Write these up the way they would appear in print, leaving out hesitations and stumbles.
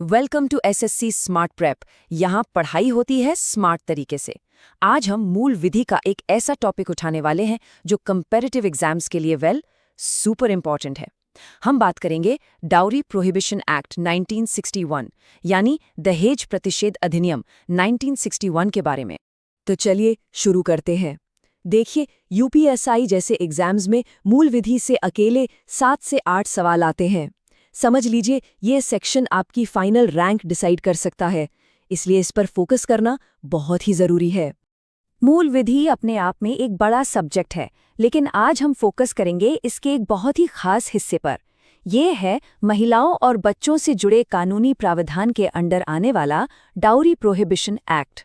Welcome to SSC smart prep. यहाँ पढ़ाई होती है स्मार्ट तरीके से। आज हम मूल विधि का एक ऐसा टॉपिक उठाने वाले हैं जो कंपैरेटिव एग्जाम्स के लिए सुपर इंपॉर्टेंट है। हम बात करेंगे डाउरी प्रोहिबिशन एक्ट 1961 यानी दहेज प्रतिषेध अधिनियम 1961 के बारे में। तो चलिए शुरू करते हैं। देखिए, यूपीएसआई जैसे एग्जाम्स में मूल विधि से अकेले 7 से 8 सवाल आते हैं। समझ लीजिए, ये सेक्शन आपकी फाइनल रैंक डिसाइड कर सकता है, इसलिए इस पर फोकस करना बहुत ही जरूरी है। मूल विधि अपने आप में एक बड़ा सब्जेक्ट है, लेकिन आज हम फोकस करेंगे इसके एक बहुत ही खास हिस्से पर। यह है महिलाओं और बच्चों से जुड़े कानूनी प्रावधान के अंडर आने वाला डाउरी प्रोहिबिशन एक्ट।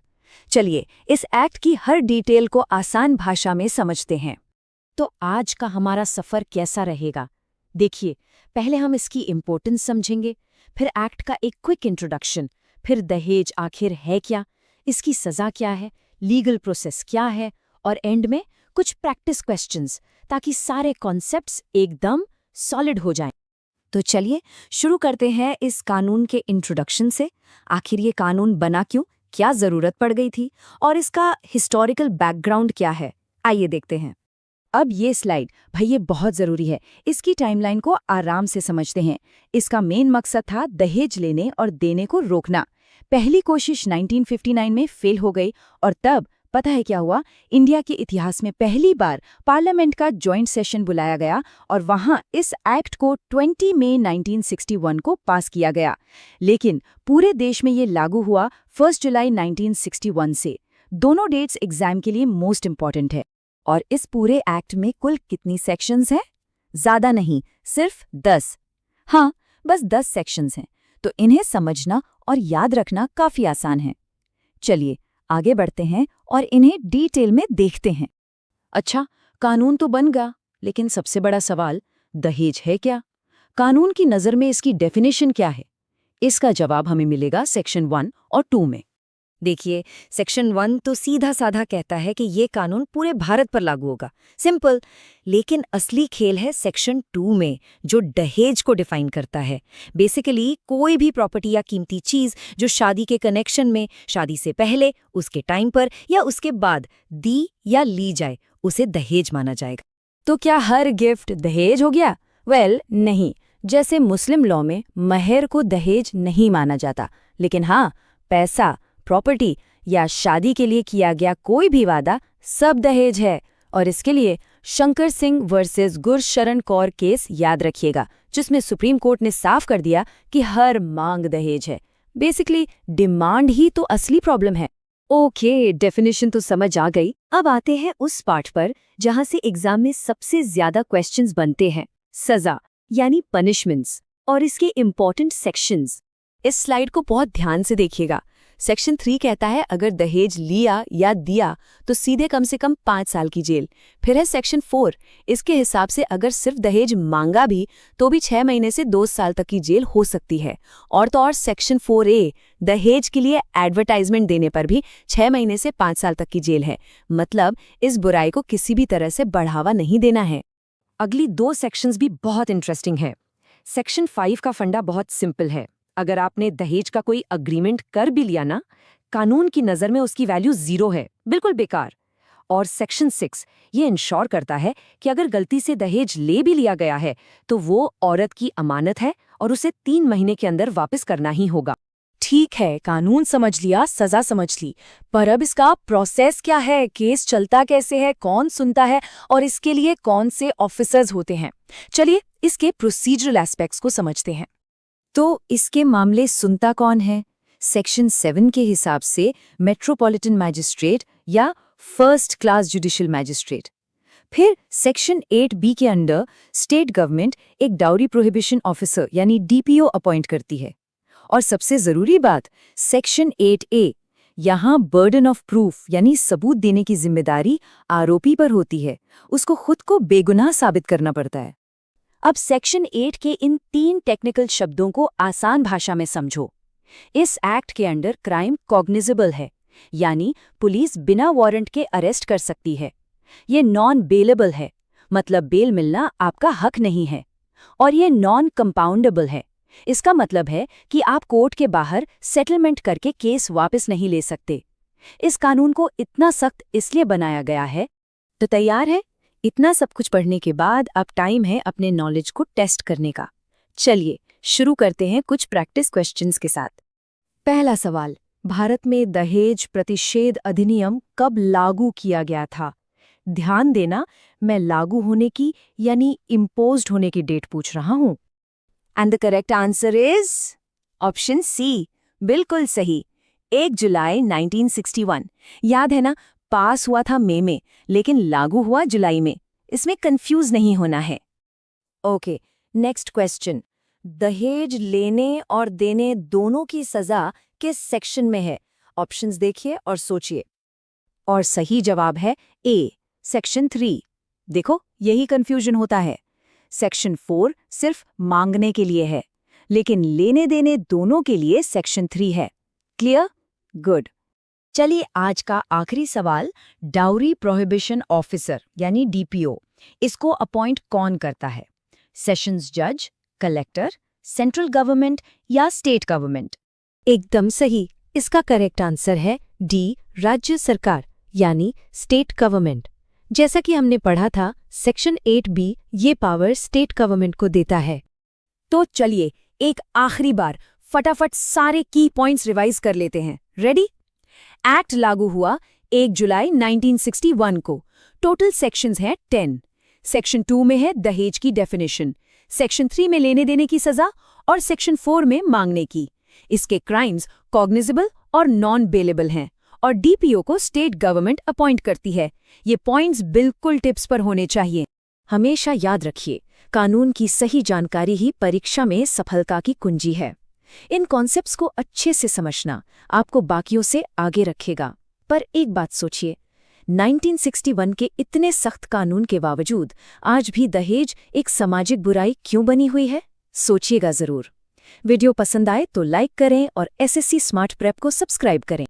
चलिए इस एक्ट की हर डिटेल को आसान भाषा में समझते हैं। तो आज का हमारा सफर कैसा रहेगा? देखिए, पहले हम इसकी इम्पोर्टेंस समझेंगे, फिर एक्ट का एक क्विक इंट्रोडक्शन, फिर दहेज आखिर है क्या, इसकी सज़ा क्या है, लीगल प्रोसेस क्या है, और एंड में कुछ प्रैक्टिस क्वेश्चंस, ताकि सारे कॉन्सेप्ट्स एकदम सॉलिड हो जाएं। तो चलिए शुरू करते हैं इस कानून के इंट्रोडक्शन से। आखिर ये कानून बना क्यों, क्या ज़रूरत पड़ गई थी, और इसका हिस्टोरिकल बैकग्राउंड क्या है, आइए देखते हैं। अब ये स्लाइड भाई ये बहुत ज़रूरी है, इसकी टाइमलाइन को आराम से समझते हैं। इसका मेन मकसद था दहेज लेने और देने को रोकना। पहली कोशिश 1959 में फेल हो गई, और तब पता है क्या हुआ? इंडिया के इतिहास में पहली बार पार्लियामेंट का जॉइंट सेशन बुलाया गया और वहां इस एक्ट को 20 मई 1961 को पास किया गया। लेकिन पूरे देश में ये लागू हुआ 1 जुलाई 1961 से। दोनों डेट्स एग्जाम के लिए मोस्ट इंपॉर्टेंट है। और इस पूरे एक्ट में कुल कितनी सेक्शंस हैं? ज़्यादा नहीं, सिर्फ 10। हाँ, बस 10 सेक्शंस हैं, तो इन्हें समझना और याद रखना काफ़ी आसान है। चलिए आगे बढ़ते हैं और इन्हें डिटेल में देखते हैं। अच्छा, कानून तो बन गया, लेकिन सबसे बड़ा सवाल, दहेज है क्या? कानून की नज़र में इसकी डेफिनेशन क्या है? इसका जवाब हमें मिलेगा सेक्शन 1 और 2 में। देखिए, सेक्शन 1 तो सीधा साधा कहता है कि ये कानून पूरे भारत पर लागू होगा, सिंपल। लेकिन असली खेल है सेक्शन 2 में, जो दहेज को डिफाइन करता है। बेसिकली कोई भी प्रॉपर्टी या कीमती चीज जो शादी के कनेक्शन में, शादी से पहले, उसके टाइम पर या उसके बाद दी या ली जाए, उसे दहेज माना जाएगा। तो क्या हर गिफ्ट दहेज हो गया? नहीं। जैसे मुस्लिम लॉ में महर को दहेज नहीं माना जाता, लेकिन हाँ, पैसा, प्रॉपर्टी या शादी के लिए किया गया कोई भी वादा सब दहेज है। और इसके लिए शंकर सिंह वर्सेस गुरशरण कौर केस याद रखिएगा, जिसमें सुप्रीम कोर्ट ने साफ कर दिया कि हर मांग दहेज है। बेसिकली डिमांड ही तो असली प्रॉब्लम है। ओके, डेफिनेशन तो समझ आ गई। अब आते हैं उस पार्ट पर जहां से एग्जाम में सबसे ज्यादा क्वेश्चंस बनते हैं, सजा यानी पनिशमेंट्स और इसके इम्पोर्टेंट सेक्शंस। इस स्लाइड को बहुत ध्यान से देखिएगा। सेक्शन 3 कहता है अगर दहेज लिया या दिया तो सीधे कम से कम 5 साल की जेल। फिर है सेक्शन 4, इसके हिसाब से अगर सिर्फ दहेज मांगा भी तो भी 6 महीने से 2 साल तक की जेल हो सकती है। और तो और सेक्शन 4A, दहेज के लिए एडवर्टाइजमेंट देने पर भी 6 महीने से 5 साल तक की जेल है। मतलब इस बुराई को किसी भी तरह से बढ़ावा नहीं देना है। अगली 2 सेक्शंस भी बहुत इंटरेस्टिंग है। सेक्शन 5 का फंडा बहुत सिंपल है। अगर आपने दहेज का कोई अग्रीमेंट कर भी लिया ना, कानून की नज़र में उसकी वैल्यू 0 है, बिल्कुल बेकार। और सेक्शन 6 ये इंश्योर करता है कि अगर गलती से दहेज ले भी लिया गया है तो वो औरत की अमानत है और उसे 3 महीने के अंदर वापस करना ही होगा। ठीक है, कानून समझ लिया, सजा समझ ली, पर अब इसका प्रोसेस क्या है? केस चलता कैसे है, कौन सुनता है, और इसके लिए कौन से ऑफिसर्स होते हैं? चलिए इसके प्रोसीजरल एस्पेक्ट्स को समझते हैं। तो इसके मामले सुनता कौन है? सेक्शन 7 के हिसाब से मेट्रोपॉलिटन मैजिस्ट्रेट या फर्स्ट क्लास जुडिशियल मैजिस्ट्रेट। फिर सेक्शन 8B के अंडर स्टेट गवर्नमेंट एक डाउरी प्रोहिबिशन ऑफिसर यानी DPO अपॉइंट करती है। और सबसे जरूरी बात, सेक्शन 8A, यहाँ बर्डन ऑफ प्रूफ यानी सबूत देने की जिम्मेदारी आरोपी पर होती है। उसको खुद को बेगुनाह साबित करना पड़ता है। अब सेक्शन 8 के इन 3 टेक्निकल शब्दों को आसान भाषा में समझो। इस एक्ट के अंडर क्राइम कॉग्निजेबल है, यानी पुलिस बिना वारंट के अरेस्ट कर सकती है। ये नॉन बेलेबल है, मतलब बेल मिलना आपका हक नहीं है। और ये नॉन कंपाउंडेबल है, इसका मतलब है कि आप कोर्ट के बाहर सेटलमेंट करके केस वापस नहीं ले सकते। इस कानून को इतना सख्त इसलिए बनाया गया है। तो तैयार है? इतना सब कुछ पढ़ने के बाद अब टाइम है अपने नॉलेज को टेस्ट करने का। चलिए शुरू करते हैं कुछ प्रैक्टिस क्वेश्चंस के साथ। पहला सवाल, भारत में दहेज प्रतिषेध अधिनियम कब लागू किया गया था? ध्यान देना, मैं लागू होने की यानी इम्पोज्ड होने की डेट पूछ रहा हूं। And the correct answer is option C, बिल्कुल सही, 1 जुलाई 1961। याद है ना, पास हुआ था मई में लेकिन लागू हुआ जुलाई में। इसमें कंफ्यूज नहीं होना है। ओके, नेक्स्ट क्वेश्चन, दहेज लेने और देने दोनों की सजा किस सेक्शन में है? ऑप्शंस देखिए और सोचिए। और सही जवाब है ए, सेक्शन 3। देखो, यही कंफ्यूजन होता है। सेक्शन 4 सिर्फ मांगने के लिए है, लेकिन लेने देने दोनों के लिए सेक्शन 3 है। क्लियर? गुड। चलिए आज का आखिरी सवाल, डाउरी प्रोहिबिशन ऑफिसर यानी डीपीओ, इसको अपॉइंट कौन करता है? सेशंस जज, कलेक्टर, सेंट्रल गवर्नमेंट या स्टेट गवर्नमेंट? एकदम सही, इसका करेक्ट आंसर है डी, राज्य सरकार यानी स्टेट गवर्नमेंट। जैसा कि हमने पढ़ा था, सेक्शन 8B ये पावर स्टेट गवर्नमेंट को देता है। तो चलिए एक आखिरी बार फटाफट सारे की पॉइंट्स रिवाइज कर लेते हैं। रेडी? एक्ट लागू हुआ 1 जुलाई 1961 को। टोटल सेक्शंस हैं 10। सेक्शन 2 में है दहेज की डेफिनेशन, सेक्शन 3 में लेने देने की सजा और सेक्शन 4 में मांगने की। इसके क्राइम्स कॉग्निजेबल और नॉन बेलेबल हैं और डीपीओ को स्टेट गवर्नमेंट अपॉइंट करती है। ये पॉइंट्स बिल्कुल टिप्स पर होने चाहिए। हमेशा याद रखिए, कानून की सही जानकारी ही परीक्षा में सफलता की कुंजी है। इन कॉन्सेप्ट्स को अच्छे से समझना आपको बाकियों से आगे रखेगा। पर एक बात सोचिए, 1961 के इतने सख्त कानून के बावजूद आज भी दहेज एक सामाजिक बुराई क्यों बनी हुई है? सोचिएगा जरूर। वीडियो पसंद आए तो लाइक करें और एसएससी स्मार्ट प्रेप को सब्सक्राइब करें।